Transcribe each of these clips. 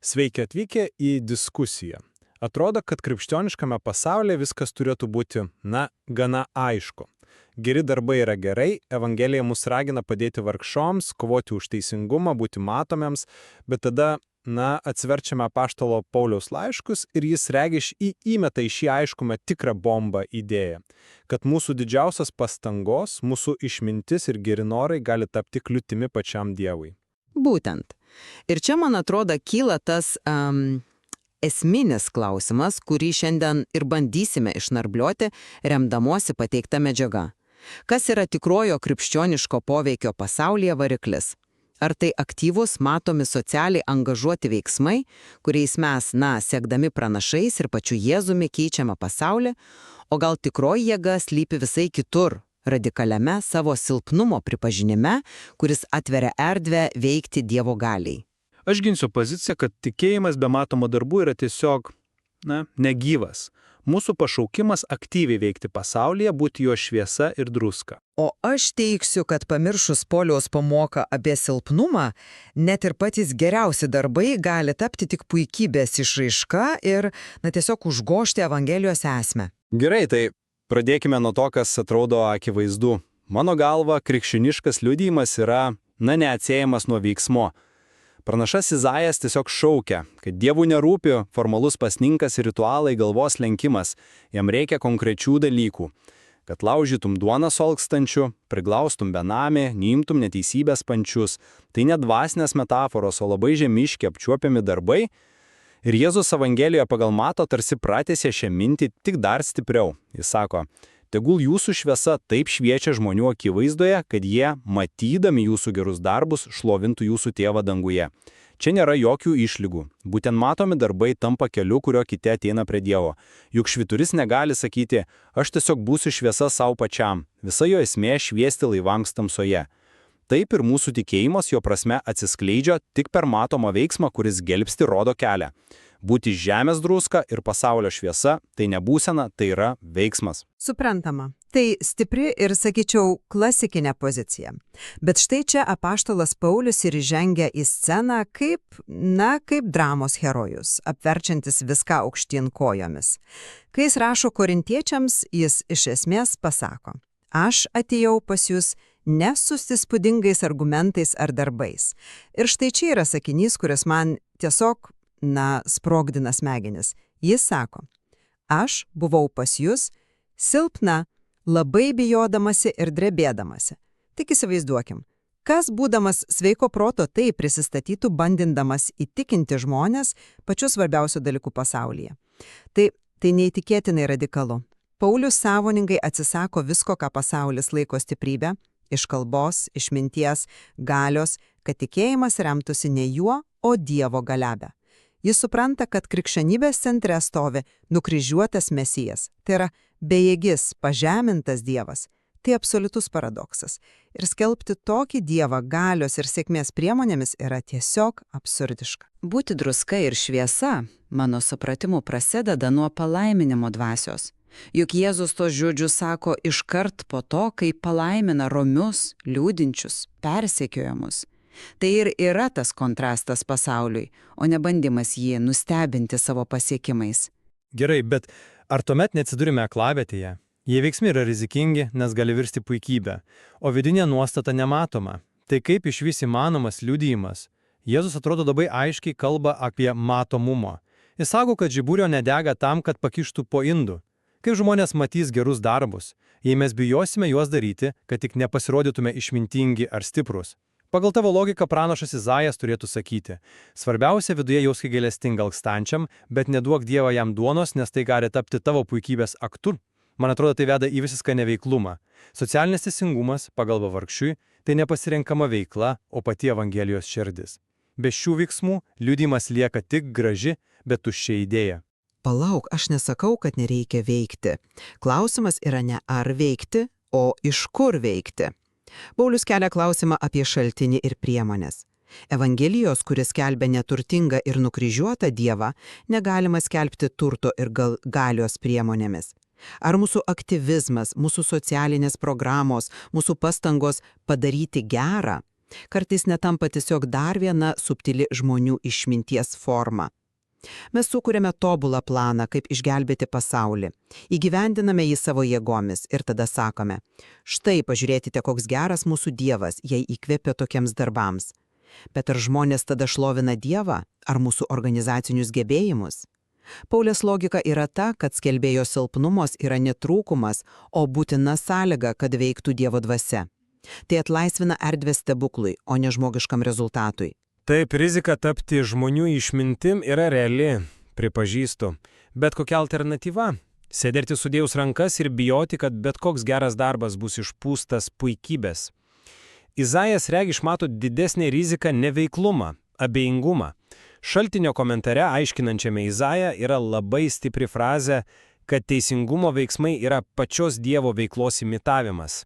Sveiki atvykę į diskusiją. Atrodo, kad krikščioniškame pasaulyje viskas turėtų būti, gana aišku. Geri darbai yra gerai, Evangelija mus ragina padėti vargšoms, kovoti už teisingumą, būti matomiems, bet tada, atsiverčiame apaštalo Pauliaus laiškus ir jis regiš įmeta į šį aiškumą tikrą bombą idėją, kad mūsų didžiausios pastangos, mūsų išmintis ir geri norai gali tapti kliūtimi pačiam Dievui. Būtent. Ir čia, man atrodo, kyla tas esminis klausimas, kurį šiandien ir bandysime išnarplioti, remdamosi pateikta medžiaga. Kas yra tikrojo krikščioniško poveikio pasaulyje variklis? Ar tai aktyvūs, matomi socialiai angažuoti veiksmai, kuriais mes, sekdami pranašais ir pačiu Jėzumi keičiame pasaulį, o gal tikroji jėga slypi visai kitur, radikaliame savo silpnumo pripažinime, kuris atveria erdvę veikti Dievo galiai? Aš ginsiu poziciją, kad tikėjimas be matomo darbų yra tiesiog, negyvas. Mūsų pašaukimas aktyviai veikti pasaulyje, būti jo šviesa ir druska. O aš teiksiu, kad pamiršus Pauliaus pamoką apie silpnumą, net ir patys geriausi darbai gali tapti tik puikybės išraiška ir, tiesiog užgožti Evangelijos esmę. Gerai, tai pradėkime nuo to, kas atrodo akivaizdu. Mano galva, krikščioniškas liudijimas yra, neatsiejamas nuo veiksmo. Pranašas Izaijas tiesiog šaukia, kad Dievui nerūpi formalus pasninkas ir ritualai, galvos lenkimas, jam reikia konkrečių dalykų. Kad laužytum duoną solkstančių, priglaustum benamį, neimtum neteisybės pančius. Tai ne dvasinės metaforos, o labai žemiški apčiuopiami darbai. Ir Jėzus Evangelijoje pagal Mato tarsi pratęsė šią mintį tik dar stipriau. Jis sako, tegul jūsų šviesa taip šviečia žmonių akivaizdoje, kad jie, matydami jūsų gerus darbus, šlovintų jūsų tėvą danguje. Čia nėra jokių išlygų. Būtent matomi darbai tampa keliu, kurio kiti ateina prie Dievo. Juk švyturys negali sakyti, aš tiesiog būsiu šviesa savo pačiam. Visa jo esmė šviesti laivams tamsoje. Taip ir mūsų tikėjimas jo prasme atsiskleidžia tik per matomą veiksmą, kuris gelbsti rodo kelią. Būti žemės druska ir pasaulio šviesa – tai ne būsena, tai yra veiksmas. Suprantama. Tai stipri ir, sakyčiau, klasikinė pozicija. Bet štai čia apaštalas Paulius ir žengia į sceną kaip dramos herojus, apverčiantis viską aukštyn kojomis. Kai jis rašo korintiečiams, jis iš esmės pasako, aš atėjau pas jūs ne su įspūdingais argumentais ar darbais. Ir štai čia yra sakinys, kuris man tiesiog sprogdina smegenis. Jis sako, aš buvau pas jūs silpna, labai bijodamasi ir drebėdamasi. Tik įsivaizduokim, kas būdamas sveiko proto tai prisistatytų bandindamas įtikinti žmonės pačių svarbiausių dalykų pasaulyje. Tai neįtikėtinai radikalu. Paulius sąmoningai atsisako visko, ką pasaulis laiko stiprybę, iš kalbos, išminties, galios, kad tikėjimas remtųsi ne juo, o Dievo galebe. Jis supranta, kad krikščionybės centre stovi nukryžiuotas Mesijas, tai yra bejėgis, pažemintas Dievas. Tai absoliutus paradoksas. Ir skelbti tokį Dievą galios ir sėkmės priemonėmis yra tiesiog absurdiška. Būti druska ir šviesa, mano supratimu, prasideda nuo palaiminimo dvasios. Juk Jėzus tos žodžius sako iškart po to, kai palaimina romius, liūdinčius, persekiojamus. Tai ir yra tas kontrastas pasauliui, o ne bandymas jį nustebinti savo pasiekimais. Gerai, bet ar tuomet neatsidurime aklavietėje? Jie veiksmai yra rizikingi, nes gali virsti puikybę, o vidinė nuostata nematoma. Tai kaip išvis įmanomas liudijimas? Jėzus atrodo labai aiškiai kalba apie matomumą. Jis sako, kad žiburio nedega tam, kad pakištų po indų. Kaip žmonės matys gerus darbus, jei mes bijosime juos daryti, kad tik nepasirodytume išmintingi ar stiprus? Pagal tavo logiką pranašas Izaijas turėtų sakyti, svarbiausia viduje jauski gailestingą alkstančiam, bet neduok Dievą jam duonos, nes tai gali tapti tavo puikybės aktu. Man atrodo, tai veda į visišką neveiklumą. Socialinis teisingumas, pagalba vargšiui, tai nepasirenkama veikla, o pati Evangelijos širdis. Be šių veiksmų liudijimas lieka tik graži, bet tuščia idėja. Palauk, aš nesakau, kad nereikia veikti. Klausimas yra ne ar veikti, o iš kur veikti. Paulius kelia klausimą apie šaltinį ir priemonės. Evangelijos, kuris skelbia neturtingą ir nukryžiuotą Dievą, negalima skelbti turto ir galios priemonėmis. Ar mūsų aktyvizmas, mūsų socialinės programos, mūsų pastangos padaryti gerą Kartais netampa tiesiog dar viena subtili žmonių išminties forma. Mes sukūrėme tobulą planą, kaip išgelbėti pasaulį. Įgyvendiname jį savo jėgomis ir tada sakome, štai pažiūrėkite, koks geras mūsų Dievas, jei įkvėpė tokiems darbams. Bet ar žmonės tada šlovina Dievą, ar mūsų organizacinius gebėjimus? Paulės logika yra ta, kad skelbėjo silpnumos yra ne trūkumas, o būtina sąlyga, kad veiktų Dievo dvasia. Tai atlaisvina erdvę stebuklui, o ne žmogiškam rezultatui. Taip, rizika tapti žmonių išmintim yra reali, pripažįstu. Bet kokia alternatyva? Sėdėti sudėjus rankas ir bijoti, kad bet koks geras darbas bus išpūstas puikybės. Izaijas regi išmato didesnį riziką neveiklumą, abejingumą. Šaltinio komentare aiškinančiame Izaiją yra labai stipri frazė, kad teisingumo veiksmai yra pačios Dievo veiklos imitavimas.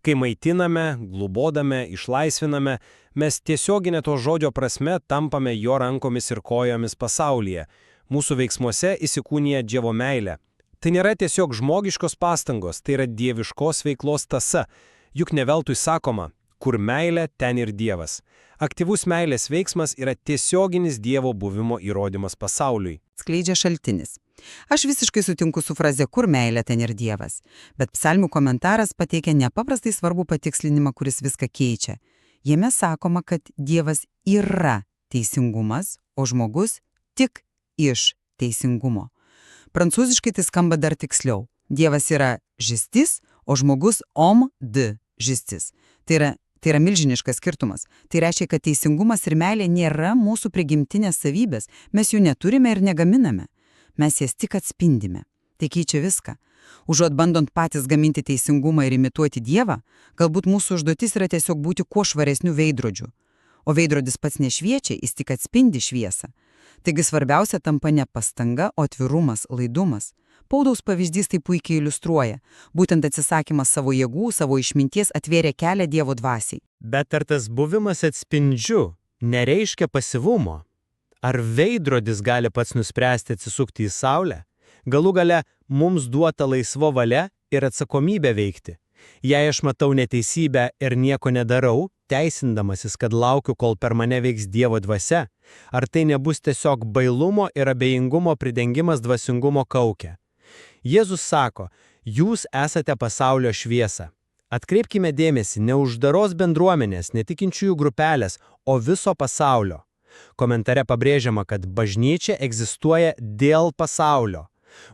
Kai maitiname, glubodame, išlaisviname, mes tiesioginė to žodžio prasme tampame jo rankomis ir kojomis pasaulyje. Mūsų veiksmuose įsikūnija Dievo meilė. Tai nėra tiesiog žmogiškos pastangos, tai yra dieviškos veiklos tąsa. Juk ne veltui sakoma, kur meilė, ten ir Dievas. Aktyvus meilės veiksmas yra tiesioginis Dievo buvimo įrodymas pasauliui. Skleidžia šaltinis. Aš visiškai sutinku su fraze, kur meilė, ten ir Dievas. Bet psalmių komentaras pateikia nepaprastai svarbų patikslinimą, kuris viską keičia. Jame sakoma, kad Dievas yra teisingumas, o žmogus tik iš teisingumo. Prancūziškai tai skamba dar tiksliau. Dievas yra žistis, o žmogus žistis. Tai yra milžiniškas skirtumas. Tai reiškia, kad teisingumas ir meilė nėra mūsų prigimtinės savybės. Mes jų neturime ir negaminame. Mes jas tik atspindime. Tai keičia viską. Užuot bandant patys gaminti teisingumą ir imituoti Dievą, galbūt mūsų užduotis yra tiesiog būti kuo švaresnių veidrodžių. O veidrodis pats nešviečia, jis tik atspindi šviesą. Taigi svarbiausia tampa ne pastanga, o atvirumas, laidumas. Pauliaus pavyzdys tai puikiai iliustruoja. Būtent atsisakymas savo jėgų, savo išminties atvėrė kelią Dievo dvasiai. Bet ar tas buvimas atspindžiu nereiškia pasyvumo? Ar veidrodis gali pats nuspręsti atsisukti į saulę? Galų gale mums duota laisvo valia ir atsakomybė veikti. Jei aš matau neteisybę ir nieko nedarau, teisindamasis, kad laukiu, kol per mane veiks Dievo dvasia, ar tai nebus tiesiog bailumo ir abejingumo pridengimas dvasingumo kauke? Jėzus sako, jūs esate pasaulio šviesa. Atkreipkime dėmesį, ne uždaros bendruomenės, netikinčiųjų grupelės, o viso pasaulio. Komentare pabrėžiama, kad bažnyčia egzistuoja dėl pasaulio.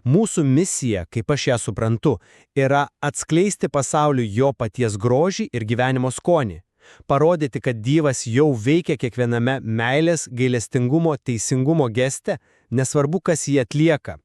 Mūsų misija, kaip aš ją suprantu, yra atskleisti pasauliui jo paties grožį ir gyvenimo skonį. Parodyti, kad Dievas jau veikia kiekviename meilės, gailestingumo, teisingumo geste, nesvarbu, kas jį atlieka.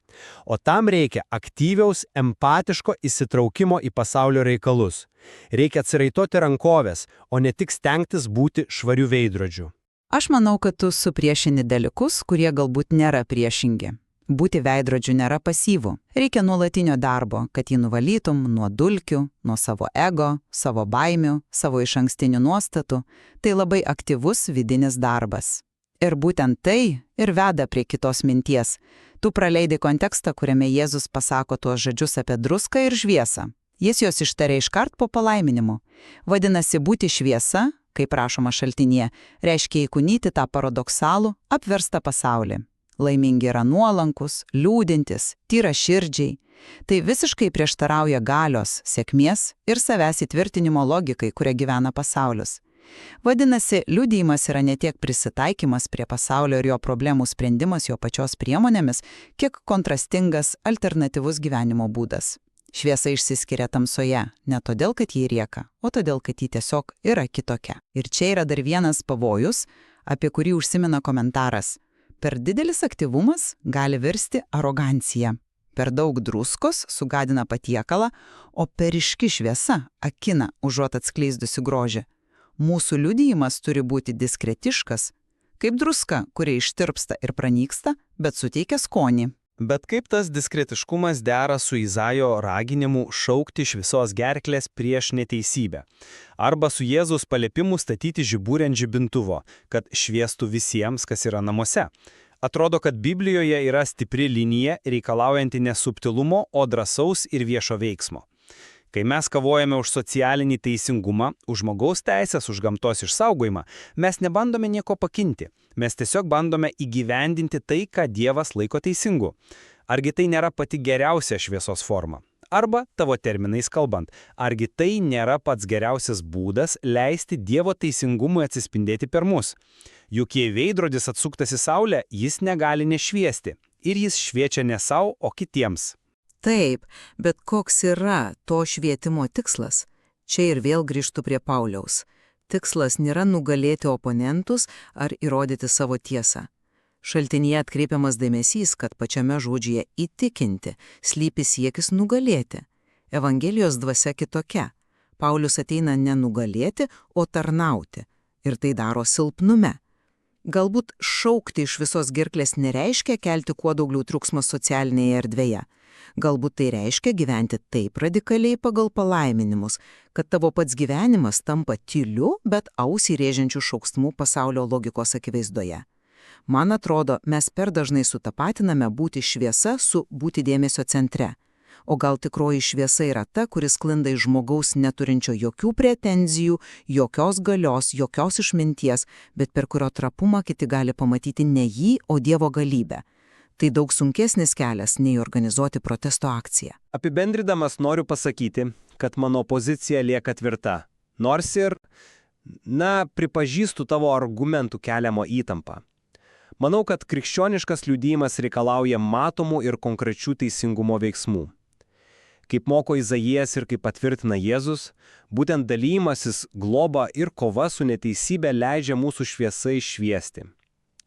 O tam reikia aktyviaus, empatiško įsitraukimo į pasaulio reikalus. Reikia atsiraitoti rankovės, o ne tik stengtis būti švarių veidrodžių. Aš manau, kad tu supriešini dalykus, kurie galbūt nėra priešingi. Būti veidrodžiu nėra pasyvų. Reikia nuolatinio darbo, kad jį nuvalytum nuo dulkių, nuo savo ego, savo baimių, savo išankstinių nuostatų. Tai labai aktyvus vidinis darbas. Ir būtent tai ir veda prie kitos minties. Tu praleidai kontekstą, kuriame Jėzus pasako tuos žodžius apie druską ir šviesą. Jis juos ištarė iškart po palaiminimo. Vadinasi, būti šviesa, kaip rašoma šaltinyje, reiškia įkūnyti tą paradoksalų, apverstą pasaulį. Laimingi yra nuolankus, liūdintis, tyra širdžiai. Tai visiškai prieštarauja galios, sėkmės ir savęs įtvirtinimo logikai, kuria gyvena pasaulis. Vadinasi, liudijimas yra ne tiek prisitaikymas prie pasaulio ir jo problemų sprendimas jo pačios priemonėmis, kiek kontrastingas, alternatyvus gyvenimo būdas. Šviesa išsiskiria tamsoje, ne todėl, kad jį rieka, o todėl, kad jį tiesiog yra kitokia. Ir čia yra dar vienas pavojus, apie kurį užsimena komentaras. Per didelis aktyvumas gali virsti arogancija. Per daug druskos sugadina patiekalą, o per ryški šviesa akina užuot atskleisdusi grožį. Mūsų liudijimas turi būti diskretiškas, kaip druska, kuri ištirpsta ir pranyksta, bet suteikia skonį. Bet kaip tas diskretiškumas dera su Izaijo raginimu šaukti iš visos gerklės prieš neteisybę? Arba su Jėzaus paliepimu statyti žiburį ant žibintuvo, kad šviestų visiems, kas yra namuose? Atrodo, kad Biblijoje yra stipri linija reikalaujanti ne subtilumo, o drąsaus ir viešo veiksmo. Kai mes kovojame už socialinį teisingumą, už žmogaus teisės, už gamtos išsaugojimą, mes nebandome nieko pakinti. Mes tiesiog bandome įgyvendinti tai, ką Dievas laiko teisingu. Argi tai nėra pati geriausia šviesos forma? Arba, tavo terminais kalbant, argi tai nėra pats geriausias būdas leisti Dievo teisingumui atsispindėti per mus? Juk jei veidrodis atsuktas į saulę, jis negali nešviesti. Ir jis šviečia ne savo, o kitiems. Taip, bet koks yra to švietimo tikslas? Čia ir vėl grįžtu prie Pauliaus. Tikslas nėra nugalėti oponentus ar įrodyti savo tiesą. Šaltinyje atkreipiamas dėmesys, kad pačiame žodžyje įtikinti slypi siekis nugalėti. Evangelijos dvasia kitokia. Paulius ateina ne nugalėti, o tarnauti. Ir tai daro silpnume. Galbūt šaukti iš visos gerklės nereiškia kelti kuo daugiau triukšmo socialinėje erdvėje. Galbūt tai reiškia gyventi taip radikaliai pagal palaiminimus, kad tavo pats gyvenimas tampa tyliu, bet ausį rėžiančių šauksmų pasaulio logikos akivaizdoje. Man atrodo, mes per dažnai sutapatiname būti šviesa su būti dėmesio centre. O gal tikroji šviesa yra ta, kuris sklinda iš žmogaus neturinčio jokių pretenzijų, jokios galios, jokios išminties, bet per kurio trapumą kiti gali pamatyti ne jį, o Dievo galybę. Tai daug sunkesnis kelias nei organizuoti protesto akciją. Apibendridamas noriu pasakyti, kad mano pozicija lieka tvirta. Nors ir, pripažįstu tavo argumentų keliamo įtampą. Manau, kad krikščioniškas liudijimas reikalauja matomų ir konkrečių teisingumo veiksmų. Kaip moko Izaijas ir kaip patvirtina Jėzus, būtent dalymasis, globa ir kova su neteisybė leidžia mūsų šviesai šviesti.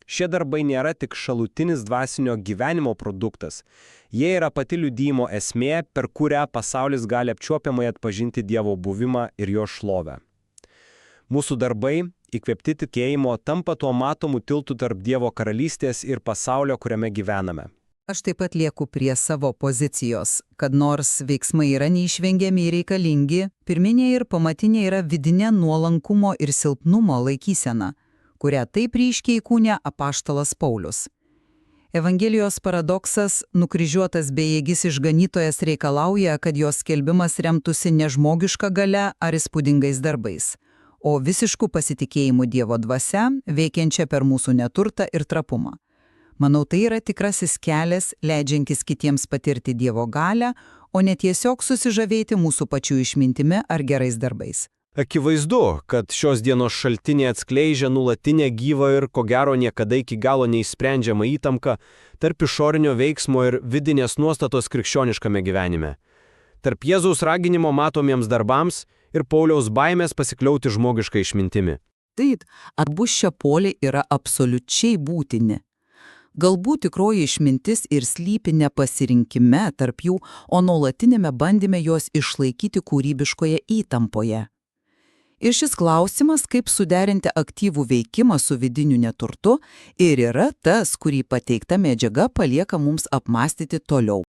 Šie darbai nėra tik šalutinis dvasinio gyvenimo produktas. Jie yra pati liudijimo esmė, per kurią pasaulis gali apčiuopiamai atpažinti Dievo buvimą ir jo šlovę. Mūsų darbai, įkvėpti tikėjimo, tampa tuo matomu tiltu tarp Dievo karalystės ir pasaulio, kuriame gyvename. Aš taip pat lieku prie savo pozicijos, kad nors veiksmai yra neišvengiami ir reikalingi, pirminė ir pamatinė yra vidinė nuolankumo ir silpnumo laikysena, kurią taip ryškiai įkūnė apaštalas Paulius. Evangelijos paradoksas, nukryžiuotas bejėgis išganytojas reikalauja, kad jos skelbimas remtųsi ne žmogiška galia ar įspūdingais darbais, o visiškų pasitikėjimų Dievo dvasia, veikiančia per mūsų neturtą ir trapumą. Manau, tai yra tikrasis kelias, leidžiantis kitiems patirti Dievo galią, o ne tiesiog susižavėti mūsų pačių išmintimi ar gerais darbais. Akivaizdu, kad šios dienos šaltiniai atskleidžia nulatinę gyvą ir ko gero niekada iki galo neišsprendžiamą įtamką tarp išorinio veiksmo ir vidinės nuostatos krikščioniškame gyvenime. Tarp Jėzaus raginimo matomiems darbams ir Pauliaus baimės pasikliauti žmogišką išmintimi. Taip, abu šie poliai yra absoliučiai būtini. Galbūt tikroji išmintis ir slypi ne pasirinkime tarp jų, o nuolatinėme bandyme juos išlaikyti kūrybiškoje įtampoje. Ir šis klausimas, kaip suderinti aktyvų veikimą su vidiniu neturtu, ir yra tas, kurį pateikta medžiaga palieka mums apmąstyti toliau.